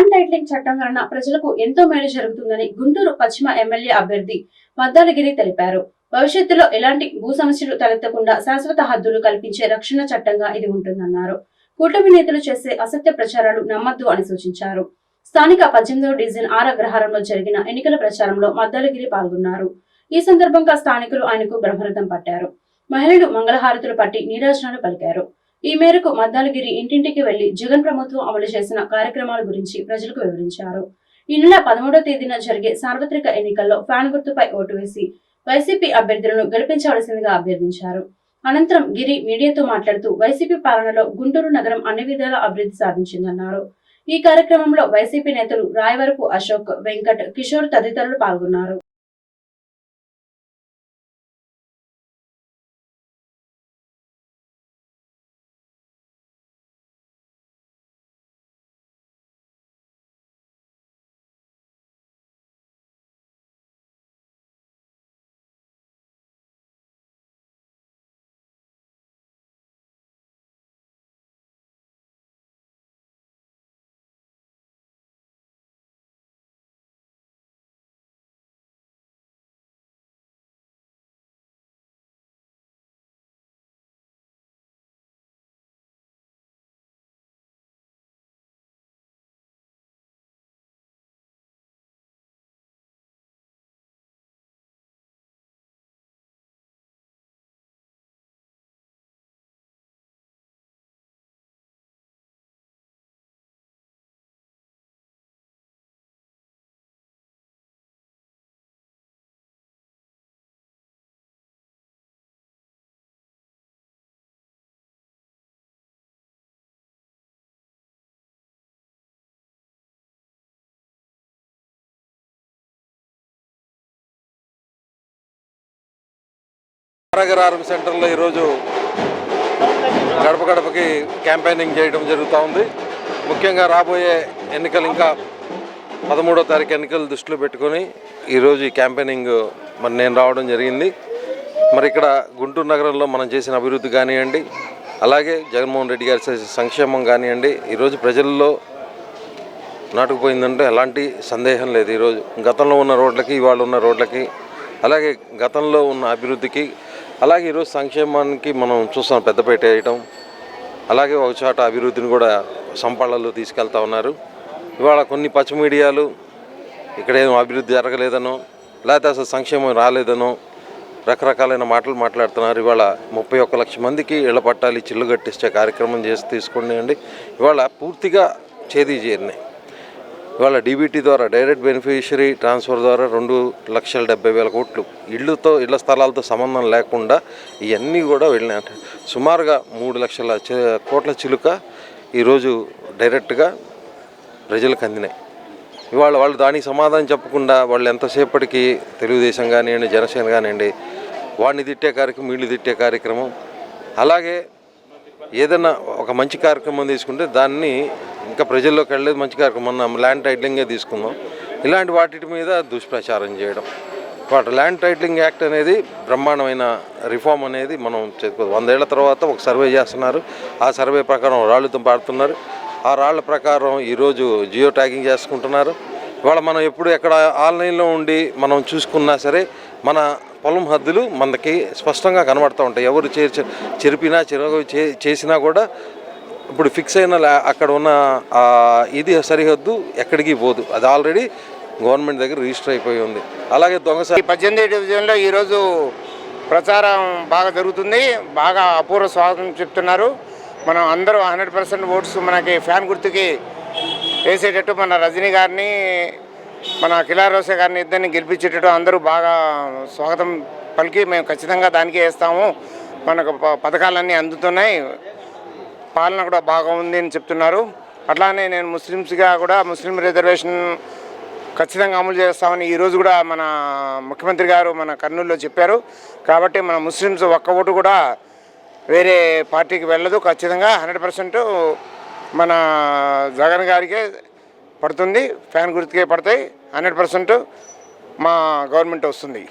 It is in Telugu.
ల్యాండ్ టైటిలింగ్ చట్టం వలన ప్రజలకు ఎంతో మేలు జరుగుతుందని గుంటూరు పశ్చిమ ఎమ్మెల్యే అభ్యర్థి మద్దాలగిరి తెలిపారు. భవిష్యత్తులో ఎలాంటి భూ సమస్యలు తలెత్తకుండా శాశ్వత హద్దులు కల్పించే రక్షణ చట్టంగా ఇది ఉంటుందన్నారు. కూటమి నేతలు చేసే అసత్య ప్రచారాలు నమ్మద్దు అని సూచించారు. స్థానిక 18వ డివిజన్ ఆర్ అగ్రహారంలో జరిగిన ఎన్నికల ప్రచారంలో మద్దాలగిరి పాల్గొన్నారు. ఈ సందర్భంగా స్థానికులు ఆయనకు బ్రహ్మరథం పట్టారు. మహిళలు మంగళహారతులు పట్టి నీరాజనాలు పలికారు. ఈ మేరకు మద్దాలగిరి ఇంటింటికి వెళ్లి జగన్ ప్రభుత్వం అమలు చేసిన కార్యక్రమాల గురించి ప్రజలకు వివరించారు. ఈ నెల 13వ తేదీన జరిగే సార్వత్రిక ఎన్నికల్లో ఫ్యాన్ గుర్తుపై ఓటు వేసి వైసీపీ అభ్యర్థులను గెలిపించవలసిందిగా అభ్యర్థించారు. అనంతరం గిరి మీడియాతో మాట్లాడుతూ వైసీపీ పాలనలో గుంటూరు నగరం అన్ని విధాల అభివృద్ధి సాధించిందన్నారు. ఈ కార్యక్రమంలో వైసీపీ నేతలు రాయవరపు అశోక్, వెంకట్, కిషోర్ తదితరులు పాల్గొన్నారు. అగ్రహారం సెంటర్లో ఈరోజు గడప గడపకి క్యాంపెయినింగ్ చేయడం జరుగుతూ ఉంది. ముఖ్యంగా రాబోయే ఎన్నికలు ఇంకా 13వ తారీఖు ఎన్నికలు దృష్టిలో పెట్టుకొని ఈరోజు ఈ క్యాంపెయినింగ్ నేను రావడం జరిగింది. మరి ఇక్కడ గుంటూరు నగరంలో మనం చేసిన అభివృద్ధి కానివ్వండి, అలాగే జగన్మోహన్ రెడ్డి గారి సంక్షేమం కానివ్వండి, ఈరోజు ప్రజల్లో నాటుకుపోయిందంటే ఎలాంటి సందేహం లేదు. ఈరోజు గతంలో ఉన్న రోడ్లకి ఇవాళ ఉన్న రోడ్లకి, అలాగే గతంలో ఉన్న అభివృద్ధికి, అలాగే ఈరోజు సంక్షేమానికి మనం చూస్తాం పెద్దపేట వేయటం, అలాగే ఒక చోట అభివృద్ధిని కూడా సంపాళ్ళలో తీసుకెళ్తా ఉన్నారు. ఇవాళ కొన్ని పచ్చ మీడియాలు ఇక్కడేమో అభివృద్ధి జరగలేదనో, లేకపోతే అసలు సంక్షేమం రాలేదనో రకరకాలైన మాటలు మాట్లాడుతున్నారు. ఇవాళ 31 లక్షల మందికి ఇళ్ల పట్టాలు చిల్లు కట్టించే కార్యక్రమం చేసి తీసుకోండి. ఇవాళ పూర్తిగా చేరినాయి. ఇవాళ డీబీటీ ద్వారా డైరెక్ట్ బెనిఫిషియరీ ట్రాన్స్ఫర్ ద్వారా 2,70,000 కోట్లు ఇళ్ల స్థలాలతో సంబంధం లేకుండా ఇవన్నీ కూడా వెళ్ళినాయి. అంటే సుమారుగా 3 లక్షల కోట్ల చిలుక ఈరోజు డైరెక్ట్గా ప్రజలకు అందినాయి. ఇవాళ వాళ్ళు దానికి సమాధానం చెప్పకుండా వాళ్ళు ఎంతసేపటికి తెలుగుదేశం కానివ్వండి, జనసేన కానివ్వండి, వాడిని తిట్టే కార్యక్రమం, వీళ్ళు తిట్టే కార్యక్రమం, అలాగే ఏదైనా ఒక మంచి కార్యక్రమం తీసుకుంటే దాన్ని ఇంకా ప్రజల్లోకి వెళ్ళలేదు. మంచి కార్యక్రమం ల్యాండ్ టైటిలింగే తీసుకుందాం, ఇలాంటి వాటి మీద దుష్ప్రచారం చేయడం. వాటి ల్యాండ్ టైటిలింగ్ యాక్ట్ అనేది బ్రహ్మాండమైన రిఫార్మ్ అనేది మనం 100 ఏళ్ల తర్వాత ఒక సర్వే చేస్తున్నారు. ఆ సర్వే ప్రకారం రాళ్ళతో పాడుతున్నారు. ఆ రాళ్ల ప్రకారం ఈరోజు జియో ట్యాగింగ్ చేసుకుంటున్నారు. ఇవాళ మనం ఎప్పుడు ఎక్కడ ఆన్లైన్లో ఉండి మనం చూసుకున్నా సరే మన పొలం హద్దులు మనకి స్పష్టంగా కనబడుతూ ఉంటాయి. ఎవరు చెరిపినా చేసినా కూడా ఇప్పుడు ఫిక్స్ అయిన అక్కడ ఉన్న ఇది సరిహద్దు ఎక్కడికి పోదు, అది ఆల్రెడీ గవర్నమెంట్ దగ్గర రిజిస్టర్ అయిపోయి ఉంది. అలాగే దొంగసారి 18వ డివిజన్లో ఈరోజు ప్రచారం బాగా జరుగుతుంది. బాగా అపూర్వ స్వాగతం చెప్తున్నారు. మనం అందరూ 100% ఓట్స్ మనకి ఫ్యాన్ గుర్తుకి వేసేటట్టు మన రజనీ గారిని, మన కిలార్ రోసే గారిని ఇద్దరిని గెలిపించేటట్టు అందరూ బాగా స్వాగతం పలికి మేము ఖచ్చితంగా దానికే వేస్తాము, మనకు పథకాలన్నీ అందుతున్నాయి, పాలన కూడా బాగా ఉంది అని చెప్తున్నారు. అట్లానే నేను ముస్లిమ్స్గా కూడా ముస్లిం రిజర్వేషన్ ఖచ్చితంగా అమలు చేస్తామని ఈరోజు కూడా మన ముఖ్యమంత్రి గారు మన కర్నూలులో చెప్పారు. కాబట్టి మన ముస్లిమ్స్ ఒక్క ఓటు కూడా వేరే పార్టీకి వెళ్ళదు. ఖచ్చితంగా 100% మన జగన్ గారికే పడుతుంది, ఫ్యాన్ గుర్తుకే పడతాయి. 100% మా గవర్నమెంట్ వస్తుంది.